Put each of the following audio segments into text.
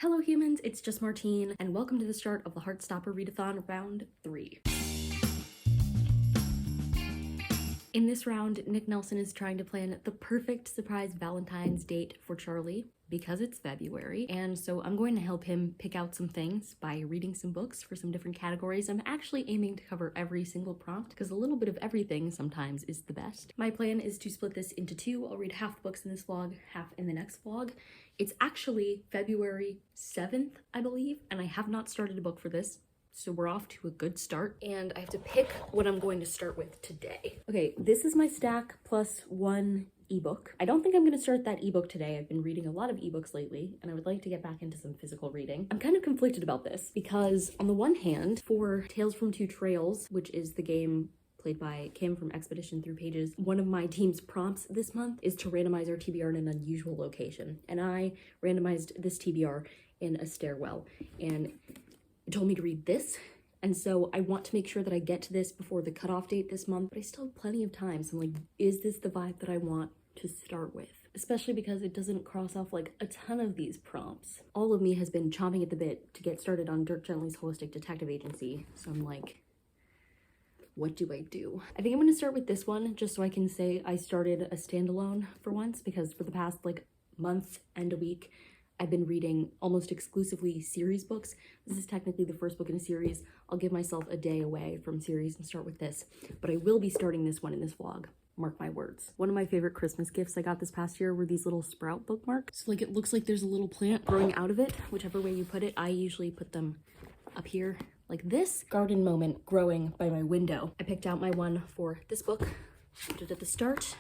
Hello humans, it's just Martine, and welcome to the start of the Heartstopper Readathon Round 3. In this round, Nick Nelson is trying to plan the perfect surprise Valentine's date for Charlie because it's February, and so I'm going to help him pick out some things by reading some books for some different categories. I'm actually aiming to cover every single prompt because a little bit of everything sometimes is the best. My plan is to split this into two. I'll read half the books in this vlog, half in the next vlog. It's actually February 7th, I believe, and I have not started a book for this. So we're off to a good start, and I have to pick what I'm going to start with today. Okay, this is my stack plus one ebook. I don't think I'm going to start that ebook today. I've been reading a lot of ebooks lately, and I would like to get back into some physical reading. I'm kind of conflicted about this because on the one hand, for Tales from Two Trails, which is the game played by Kim from Expedition Through Pages, one of my team's prompts this month is to randomize our TBR in an unusual location, and I randomized this TBR in a stairwell, and told me to read this, and so I want to make sure that I get to this before the cutoff date this month, but I still have plenty of time, so I'm like, is this the vibe that I want to start with? Especially because it doesn't cross off like a ton of these prompts. All of me has been chomping at the bit to get started on Dirk Gently's Holistic Detective Agency, so I'm like, what do I do? I think I'm gonna start with this one just so I can say I started a standalone for once, because for the past like month and a week, I've been reading almost exclusively series books. This is technically the first book in a series. I'll give myself a day away from series and start with this, but I will be starting this one in this vlog. Mark my words. One of my favorite Christmas gifts I got this past year were these little sprout bookmarks. So like it looks like there's a little plant growing out of it, whichever way you put it. I usually put them up here like this. Garden moment growing by my window. I picked out my one for this book, put it at the start,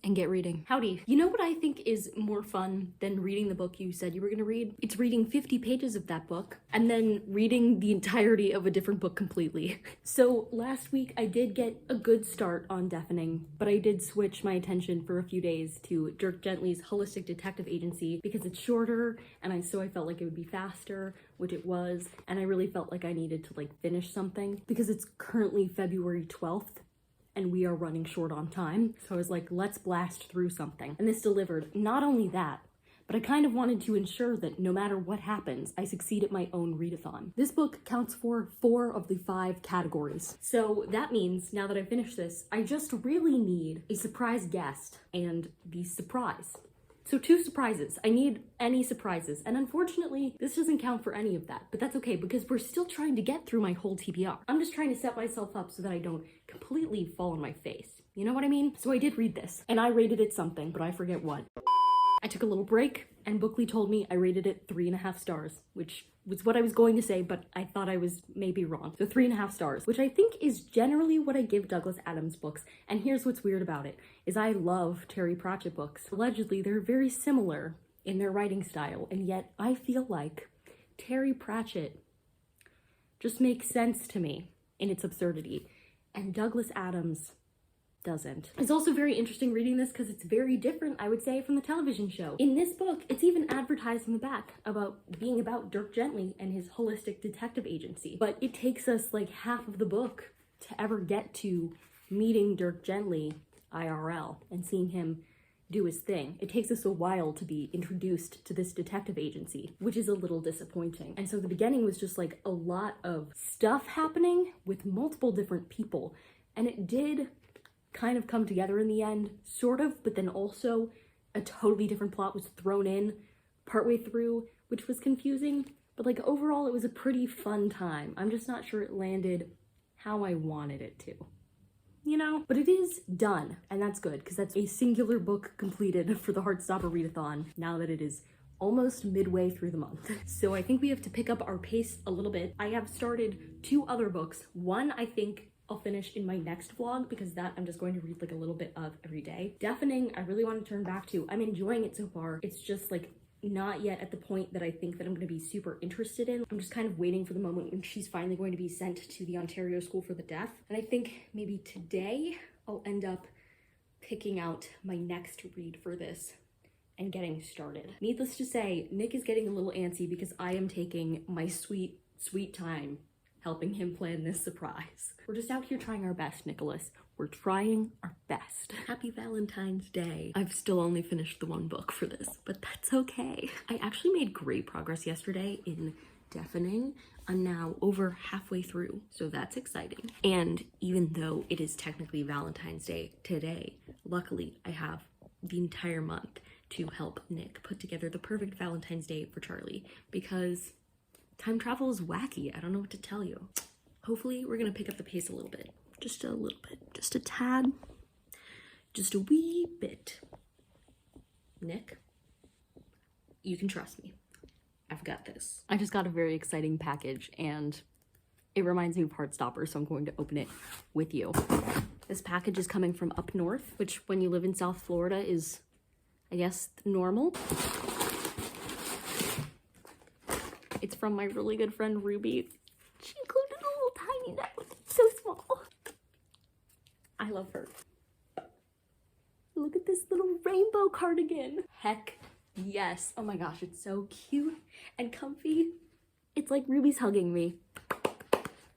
and get reading. Howdy. You know what I think is more fun than reading the book you said you were gonna read? It's reading 50 pages of that book and then reading the entirety of a different book completely. So last week I did get a good start on Deafening, but I did switch my attention for a few days to Dirk Gently's Holistic Detective Agency because it's shorter, and I felt like it would be faster, which it was, and I really felt like I needed to like finish something because it's currently February 12th. And we are running short on time. So I was like, let's blast through something. And this delivered. Not only that, but I kind of wanted to ensure that no matter what happens, I succeed at my own readathon. This book counts for 4 of the 5 categories. So that means now that I finished this, I just really need a surprise guest and the surprise. So 2 surprises. I need any surprises. And unfortunately, this doesn't count for any of that, but that's okay because we're still trying to get through my whole TBR. I'm just trying to set myself up so that I don't completely fall on my face. You know what I mean? So I did read this and I rated it something, but I forget what. I took a little break and Bookly told me I rated it 3.5 stars, which was what I was going to say, but I thought I was maybe wrong. So 3.5 stars, which I think is generally what I give Douglas Adams books. And here's what's weird about it, is I love Terry Pratchett books. Allegedly, they're very similar in their writing style, and yet I feel like Terry Pratchett just makes sense to me in its absurdity, and Douglas Adams doesn't. It's also very interesting reading this because it's very different, I would say, from the television show. In this book, it's even advertised in the back about being about Dirk Gently and his holistic detective agency. But it takes us like half of the book to ever get to meeting Dirk Gently IRL and seeing him do his thing. It takes us a while to be introduced to this detective agency, which is a little disappointing. And so the beginning was just like a lot of stuff happening with multiple different people. And it did kind of come together in the end, sort of, but then also a totally different plot was thrown in partway through, which was confusing. But like overall, it was a pretty fun time. I'm just not sure it landed how I wanted it to, you know? But it is done, and that's good, because that's a singular book completed for the Heartstopper Readathon now that it is almost midway through the month. So I think we have to pick up our pace a little bit. I have started 2 other books. One, I think I'll finish in my next vlog because that I'm just going to read like a little bit of every day. Deafening, I really want to turn back to. I'm enjoying it so far. It's just like not yet at the point that I think that I'm going to be super interested in. I'm just kind of waiting for the moment when she's finally going to be sent to the Ontario School for the Deaf. And I think maybe today I'll end up picking out my next read for this and getting started. Needless to say, Nick is getting a little antsy because I am taking my sweet time helping him plan this surprise. We're just out here trying our best, Nicholas. We're trying our best. Happy Valentine's Day. I've still only finished the one book for this, but that's okay. I actually made great progress yesterday in Deafening. I'm now over halfway through, so that's exciting. And even though it is technically Valentine's Day today, luckily I have the entire month to help Nick put together the perfect Valentine's Day for Charlie, because time travel is wacky. I don't know what to tell you. Hopefully we're gonna pick up the pace a little bit. Just a little bit. Just a tad. Just a wee bit. Nick, you can trust me. I've got this. I just got a very exciting package and it reminds me of Heartstopper, so I'm going to open it with you. This package is coming from up north, which when you live in South Florida is, I guess, normal. It's from my really good friend Ruby. She included a little tiny note. It's so small. I love her. Look at this little rainbow cardigan. Heck yes. Oh my gosh, it's so cute and comfy. It's like Ruby's hugging me.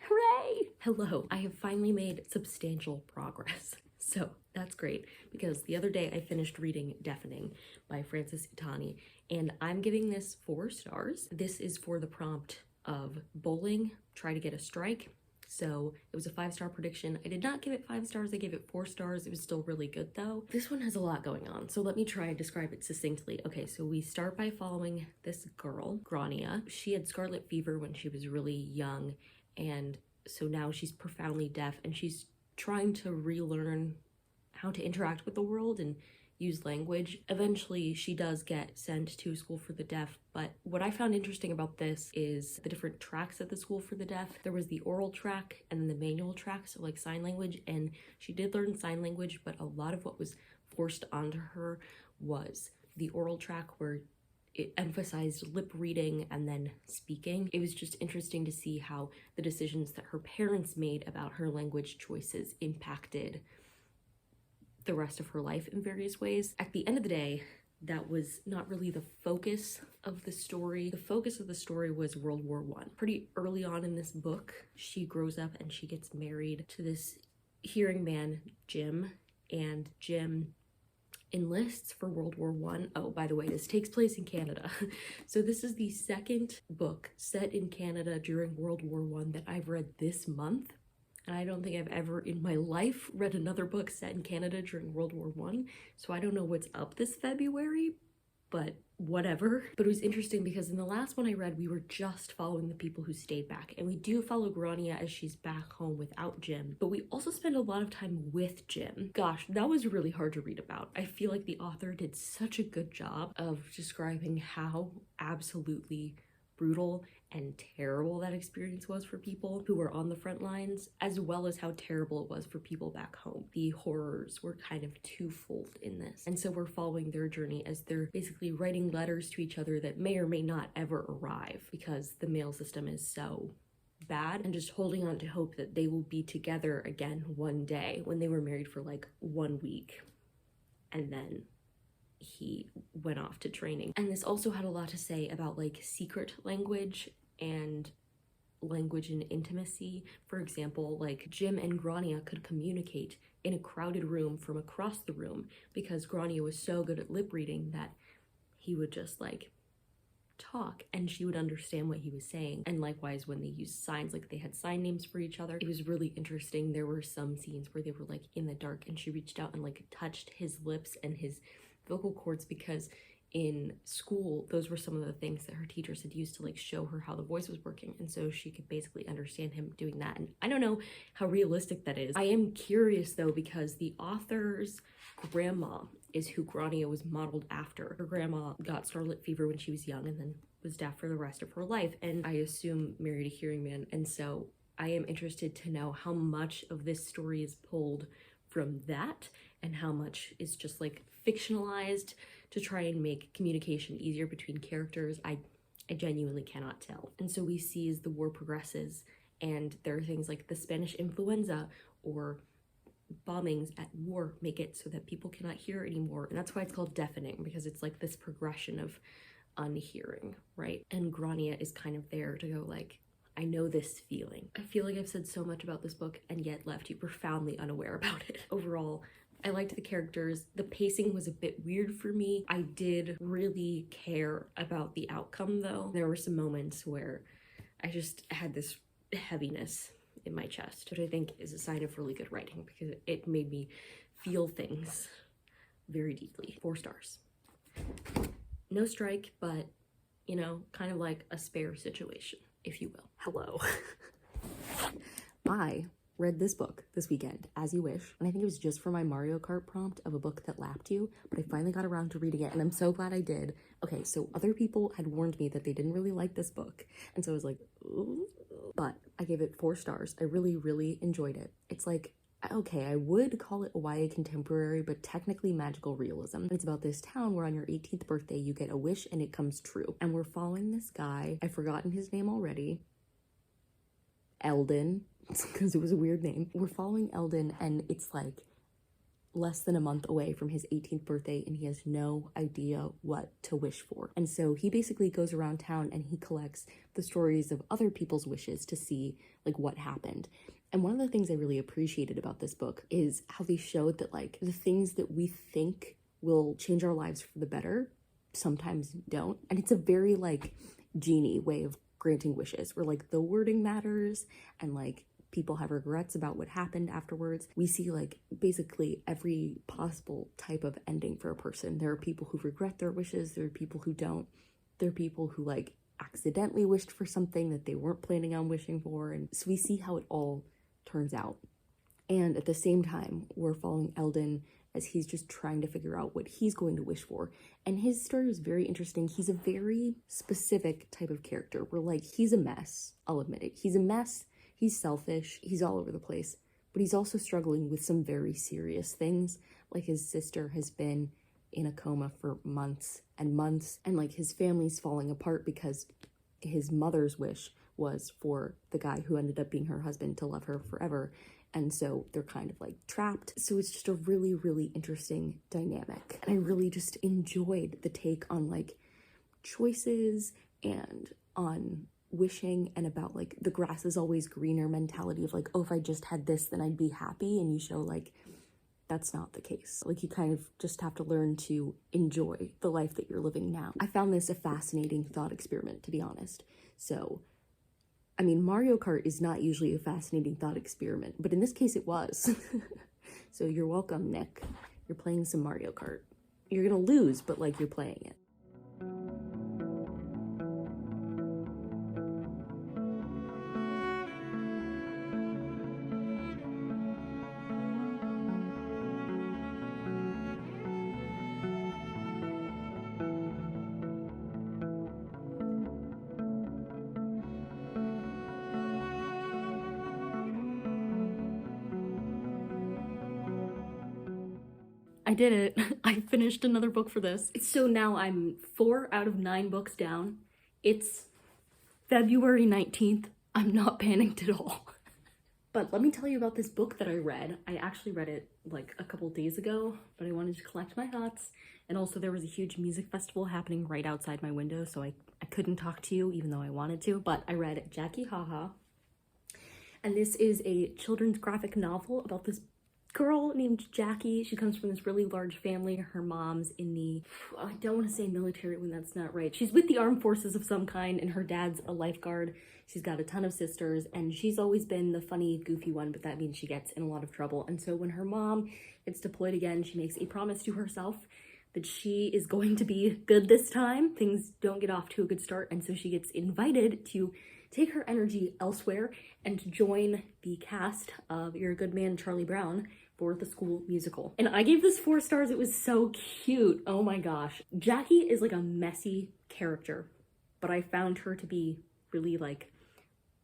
Hooray! Hello. I have finally made substantial progress. So that's great, because the other day I finished reading Deafening by Frances Itani, and I'm giving this 4 stars. This is for the prompt of bowling, try to get a strike. So it was a 5-star prediction. I did not give it 5 stars, I gave it 4 stars. It was still really good though. This one has a lot going on, so let me try and describe it succinctly. Okay, so we start by following this girl, Grania. She had scarlet fever when she was really young, and so now she's profoundly deaf, and she's trying to relearn how to interact with the world and use language. Eventually, she does get sent to a school for the deaf, but what I found interesting about this is the different tracks at the school for the deaf. There was the oral track and then the manual track, so like sign language, and she did learn sign language, but a lot of what was forced onto her was the oral track, where it emphasized lip reading and then speaking. It was just interesting to see how the decisions that her parents made about her language choices impacted the rest of her life in various ways. At the end of the day, that was not really the focus of the story. The focus of the story was World War I. Pretty early on in this book, she grows up and she gets married to this hearing man, Jim, and Jim enlists for World War I. Oh, by the way, this takes place in Canada. So this is the second book set in Canada during World War I that I've read this month. And I don't think I've ever in my life read another book set in Canada during World War I. So I don't know what's up this February, but whatever. But it was interesting because in the last one I read, we were just following the people who stayed back. And we do follow Grania as she's back home without Jim. But we also spend a lot of time with Jim. Gosh, that was really hard to read about. I feel like the author did such a good job of describing how absolutely brutal and terrible that experience was for people who were on the front lines, as well as how terrible it was for people back home. The horrors were kind of twofold in this. And so we're following their journey as they're basically writing letters to each other that may or may not ever arrive because the mail system is so bad, and just holding on to hope that they will be together again one day. When they were married for like 1 week and then he went off to training. And this also had a lot to say about like secret language and language and intimacy. For example, like Jim and Grania could communicate in a crowded room from across the room because Grania was so good at lip reading that he would just like talk and she would understand what he was saying. And likewise, when they used signs, like they had sign names for each other, it was really interesting. There were some scenes where they were like in the dark and she reached out and like touched his lips and his vocal cords, because in school those were some of the things that her teachers had used to like show her how the voice was working, and so she could basically understand him doing that. And I don't know how realistic that is. I am curious though, because the author's grandma is who Grania was modeled after. Her grandma got scarlet fever when she was young and then was deaf for the rest of her life, and I assume married a hearing man. And so I am interested to know how much of this story is pulled from that and how much is just like fictionalized to try and make communication easier between characters. I genuinely cannot tell. And so we see as the war progresses, and there are things like the Spanish influenza or bombings at war make it so that people cannot hear anymore. And that's why it's called deafening, because it's like this progression of unhearing, right? And Grania is kind of there to go like, I know this feeling. I feel like I've said so much about this book and yet left you profoundly unaware about it. Overall, I liked the characters. The pacing was a bit weird for me. I did really care about the outcome though. There were some moments where I just had this heaviness in my chest, which I think is a sign of really good writing because it made me feel things very deeply. 4 stars. No strike, but you know, kind of like a spare situation, if you will. Hello. I read this book this weekend, As You Wish, and I think it was just for my Mario Kart prompt of a book that lapped you, but I finally got around to reading it, and I'm so glad I did. Okay, so other people had warned me that they didn't really like this book, and so I was like, ooh. But I gave it 4 stars. I really, really enjoyed it. It's like, okay, I would call it a YA contemporary, but technically magical realism. It's about this town where on your 18th birthday, you get a wish and it comes true. And we're following this guy. I've forgotten his name already. Eldon, because it was a weird name. We're following Eldon, and it's like less than a month away from his 18th birthday, and he has no idea what to wish for. And so he basically goes around town and he collects the stories of other people's wishes to see like what happened. And one of the things I really appreciated about this book is how they showed that like the things that we think will change our lives for the better sometimes don't. And it's a very like genie way of granting wishes where like the wording matters and like people have regrets about what happened afterwards. We see like basically every possible type of ending for a person. There are people who regret their wishes. There are people who don't. There are people who like accidentally wished for something that they weren't planning on wishing for. And so we see how it all turns out. And at the same time, we're following Eldon as he's just trying to figure out what he's going to wish for. And his story is very interesting. He's a very specific type of character where like he's a mess. I'll admit it. He's a mess. He's selfish. He's all over the place. But he's also struggling with some very serious things. Like his sister has been in a coma for months and months. And like his family's falling apart because his mother's wish was for the guy who ended up being her husband to love her forever. And so they're kind of like trapped. So it's just a really, really interesting dynamic. And I really just enjoyed the take on like choices and on wishing and about like the grass is always greener mentality of like, oh, if I just had this, then I'd be happy. And you show like, that's not the case. Like you kind of just have to learn to enjoy the life that you're living now. I found this a fascinating thought experiment, to be honest. So I mean, Mario Kart is not usually a fascinating thought experiment, but in this case it was. So you're welcome, Nick. You're playing some Mario Kart. You're gonna lose, but like you're playing it. I did it. I finished another book for this. So now I'm 4 out of 9 books down. It's February 19th. I'm not panicked at all. But let me tell you about this book that I read. I actually read it like a couple days ago, but I wanted to collect my thoughts. And also there was a huge music festival happening right outside my window, so I couldn't talk to you even though I wanted to. But I read Jackie Haha. And this is a children's graphic novel about this girl named Jackie. She comes from this really large family. Her mom's in the, I don't want to say military when that's not right. She's with the armed forces of some kind, and her dad's a lifeguard. She's got a ton of sisters, and she's always been the funny, goofy one, but that means she gets in a lot of trouble. And so when her mom gets deployed again, she makes a promise to herself that she is going to be good this time. Things don't get off to a good start, and so she gets invited to take her energy elsewhere and to join the cast of You're a Good Man, Charlie Brown for the school musical. And I gave this 4 stars. It was so cute. Oh my gosh. Jackie is like a messy character, but I found her to be really like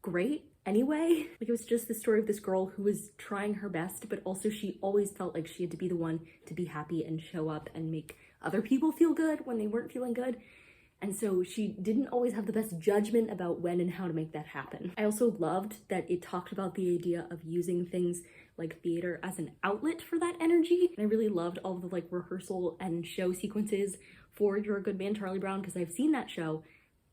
great anyway. Like it was just the story of this girl who was trying her best, but also she always felt like she had to be the one to be happy and show up and make other people feel good when they weren't feeling good. And so she didn't always have the best judgment about when and how to make that happen. I also loved that it talked about the idea of using things like theater as an outlet for that energy. And I really loved all the like rehearsal and show sequences for You're a Good Man, Charlie Brown, because I've seen that show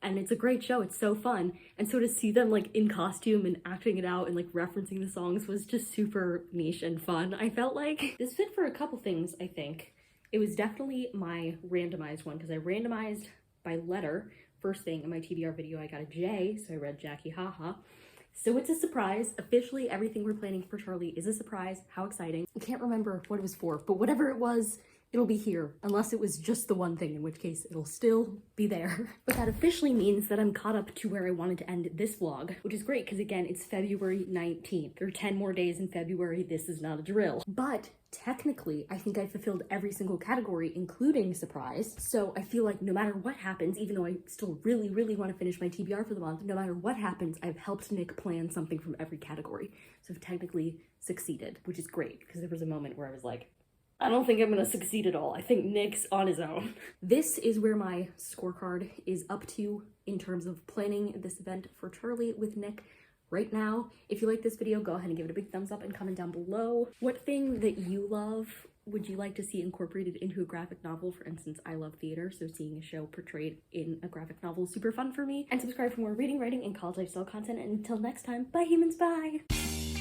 and it's a great show. It's so fun. And so to see them like in costume and acting it out and like referencing the songs was just super niche and fun. I felt like this fit for a couple things, I think. It was definitely my randomized one because I randomized by letter. First thing in my TBR video, I got a J, so I read Jackie Haha. So it's a surprise. Officially, everything we're planning for Charlie is a surprise. How exciting. I can't remember what it was for, but whatever it was, it'll be here, unless it was just the one thing, in which case it'll still be there. But that officially means that I'm caught up to where I wanted to end this vlog, which is great because again, it's February 19th. There are 10 more days in February. This is not a drill. But technically, I think I fulfilled every single category, including surprise. So I feel like no matter what happens, even though I still really, really want to finish my TBR for the month, no matter what happens, I've helped Nick plan something from every category. So I've technically succeeded, which is great because there was a moment where I was like, I don't think I'm gonna succeed at all. I think Nick's on his own. This is where my scorecard is up to in terms of planning this event for Charlie with Nick right now. If you like this video, go ahead and give it a big thumbs up and comment down below. What thing that you love would you like to see incorporated into a graphic novel? For instance, I love theater, so seeing a show portrayed in a graphic novel is super fun for me. And subscribe for more reading, writing, and college lifestyle content. And until next time, bye humans, bye!